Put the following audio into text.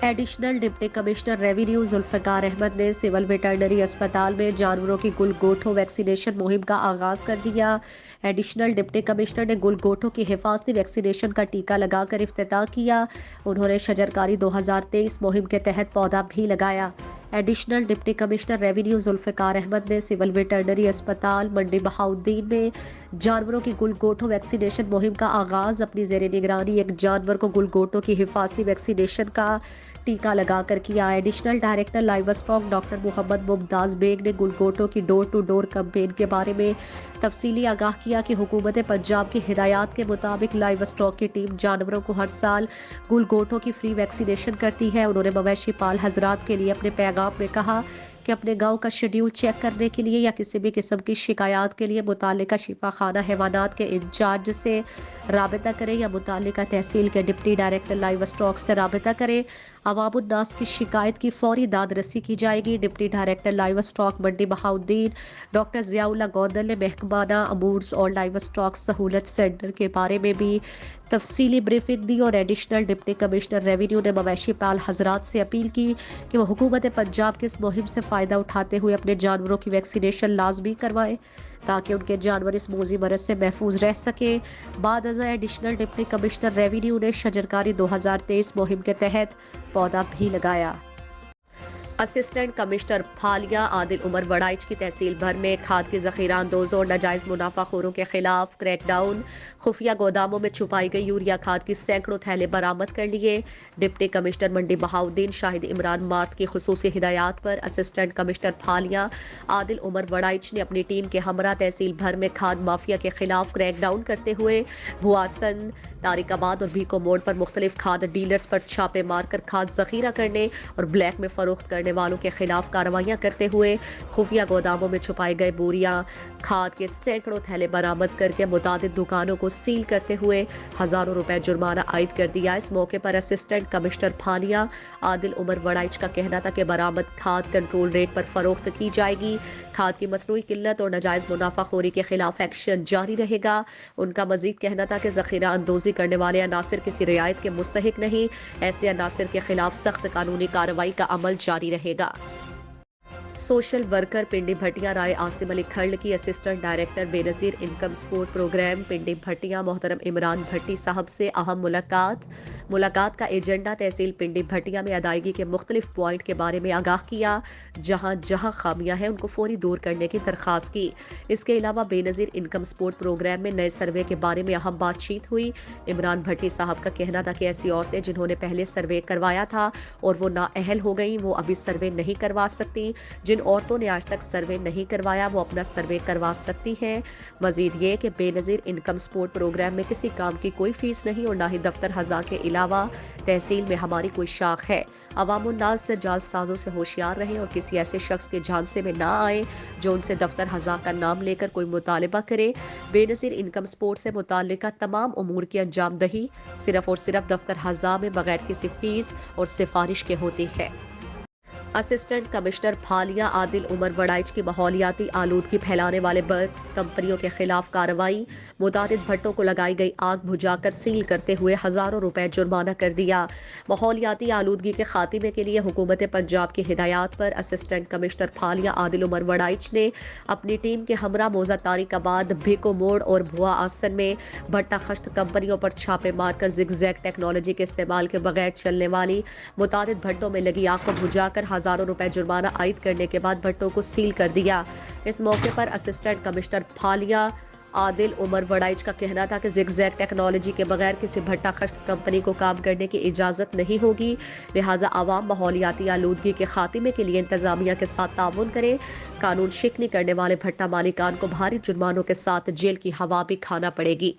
Additional deputy commissioner revenue Zulfiqar Ahmad ने civil veterinary अस्पताल में जानवरों की गुलगोटो वैक्सीनेशन मुहिम का आगाज कर दिया। एडिशनल डिप्टी कमिश्नर ने गुलगोटो की हिफाजती वैक्सीनेशन का टीका लगाकर इफ्तिताह किया। उन्होंने शजरकारी 2023 मुहिम के तहत पौधा भी लगाया। Additional deputy commissioner revenue Zulfiqar Ahmad ने सिविल वेटरनरी अस्पताल मंडी बहाउद्दीन में जानवरों की गुलगोटो वैक्सीनेशन मुहिम का आगाज अपनी जेर निगरानी एक जानवर को गुलगोटो की हिफाजती वैक्सीनेशन का टीका लगाकर किया। Additional director livestock doctor Mohammad Mumtaz Baig ने गुलगोटो की डोर टू डोर कैंपेन के बारे में तफसीली आगाह किया कि हुकूमत पंजाब की हिदायत के मुताबिक लाइव स्टॉक की टीम जानवरों को हर साल गुलगोटो की फ्री वैक्सीनेशन करती है। उन्होंने मवेशी पाल हजरात के लिए अपने पैगाम में कहा कि अपने गांव का शेड्यूल चेक करने के लिए या किसी भी किस्म की शिकायत के लिए मुतालिका शिफा खाना हैवानात के इंचार्ज से राबिता करें या मुतालिका तहसील के डिप्टी डायरेक्टर लाइव स्टॉक से राबिता करें। अवामुन्नास की शिकायत की फौरी दादरसी की जाएगी। डिप्टी डायरेक्टर लाइव स्टॉक मंडी बहाउद्दीन डॉक्टर जियाउल्लाह गोंदल ने महकमाना अमूर्स और लाइव स्टॉक सहूलत सेंटर के बारे में भी तफसीली ब्रीफिंग दी और एडिशनल डिप्टी कमिश्नर रेवेन्यू ने मवेशी पाल हजरात से अपील की कि वह हुकूमत पंजाब की इस मुहिम से फ़ायदा उठाते हुए अपने जानवरों की वैक्सीनेशन लाजमी करवाएं ताकि उनके जानवर इस मोजी मरज से महफूज रह सके। बाद अज़ा एडिशनल डिप्टी कमिश्नर रेवेन्यू ने शजरकारी 2023 मुहिम के तहत पौधा भी लगाया। असिस्टेंट कमिश्नर फालिया आदिल उमर वड़ाइच की तहसील भर में खाद की ज़ख़ीरा अंदोज़ों और नाजायज़ मुनाफाखोरों के खिलाफ क्रैकडाउन। खुफिया गोदामों में छुपाई गई यूरिया खाद की सैकड़ों थैले बरामद कर लिए। डिप्टी कमिश्नर मंडी बहाउद्दीन शाहिद इमरान मार्ट की खुसूसी हिदायत पर असिस्टेंट कमिश्नर फालिया आदिल उमर वड़ाइच ने अपनी टीम के हमरा तहसील भर में खाद माफिया के खिलाफ क्रैकडाउन करते हुए भुआसन, तारिकाबाद और भीको मोड़ पर मुख्तलिफ खाद डीलर्स पर छापे मारकर खाद ज़ख़ीरा करने और ब्लैक में फरोख्त करने वालों के खिलाफ कार्रवाइयां करते हुए खुफिया गोदामों में छुपाए गए बोरियां खाद के सैकड़ों थैले बरामद करके मुतादिद दुकानों को सील करते हुए हजारों रुपए जुर्माना आयद कर दिया। इस मौके पर असिस्टेंट कमिश्नर फालिया आदिल उमर वड़ाइच का कहना था कि बरामद खाद कंट्रोल रेट पर फरोख्त की जाएगी। खाद की मसनूई किल्लत और नाजायज मुनाफाखोरी के खिलाफ एक्शन जारी रहेगा। उनका मजीद कहना था कि ज़ख़ीरा अंदोज़ी करने वाले अनासिर किसी रियायत के मुस्तहिक नहीं, ऐसे अनासिर के खिलाफ सख्त कानूनी कार्रवाई का अमल जारी रहेगा। सोशल वर्कर पिंडी भटिया राय आसिम अली खल्ड की assistant director Benazir income support programme Pindi Bhattian मोहतरम इमरान भट्टी साहब से अहम मुलाकात का एजेंडा तहसील पिंडी भटिया में अदायगी के मुख्तलिफ पॉइंट के बारे में आगाह किया। जहाँ जहाँ खामियां हैं उनको फौरी दूर करने की दरख्वास्त की। इसके अलावा बेनज़ीर इनकम सपोर्ट प्रोग्राम में नए सर्वे के बारे में अहम बातचीत हुई। इमरान भट्टी साहब का कहना था कि ऐसी औरतें जिन्होंने पहले सर्वे करवाया था और वो नाअहल हो गई, वो अभी सर्वे नहीं करवा सकती। जिन औरतों ने आज तक सर्वे नहीं करवाया वो अपना सर्वे करवा सकती हैं। मजीद ये कि बेनज़ीर इनकम सपोर्ट प्रोग्राम में किसी काम की कोई फीस नहीं और ना ही दफ्तर हज़ा के अलावा तहसील में हमारी कोई शाख है। अवामुन्नास से जालसाजों से होशियार रहें और किसी ऐसे शख्स के झांसे में ना आए जो उनसे दफ्तर हज़ा का नाम लेकर कोई मुतालबा करे। बेनज़ीर इनकम सपोर्ट से मुताल्लिका तमाम उमूर की अंजाम दही सिर्फ और सिर्फ दफ्तर हज़ा में बगैर किसी फीस और सिफारिश के होती है। असिस्टेंट कमिश्नर फालिया आदिल उमर वड़ाइच की माहौलियाती आलूदगी फैलाने वाले बर्क्स कंपनियों के खिलाफ कार्रवाई। मुतादिद भट्टों को लगाई गई आग बुझाकर सील करते हुए हजारों रुपए जुर्माना कर दिया। माहौलियाती आलूदगी के खात्मे के लिए हुकूमत पंजाब की हिदायत पर असिस्टेंट कमिश्नर फालिया आदिल उमर वड़ाइच ने अपनी टीम के हमरा मौजा तारिकाबाद, भीको मोड़ और भुआ आसन में भट्टा खश्त कंपनियों पर छापे मारकर जिगजैग टेक्नोलॉजी के इस्तेमाल के बगैर चलने वाली मुतादिद भट्टों में लगी आग को बुझाकर हजारों रुपए जुर्माना आयद करने के बाद भट्टों को सील कर दिया। इस मौके पर असिस्टेंट कमिश्नर फालिया आदिल उमर वड़ाइच का कहना था कि जिगजैग टेक्नोलॉजी के बगैर किसी भट्टा खश्त कंपनी को काम करने की इजाजत नहीं होगी। लिहाजा आवाम माहौलियाती आलूदगी के खात्मे के लिए इंतजामिया के साथ ताउन करें। कानून शिकनी करने वाले भट्टा मालिकान को भारी जुर्मानों के साथ जेल की हवा भी खाना पड़ेगी।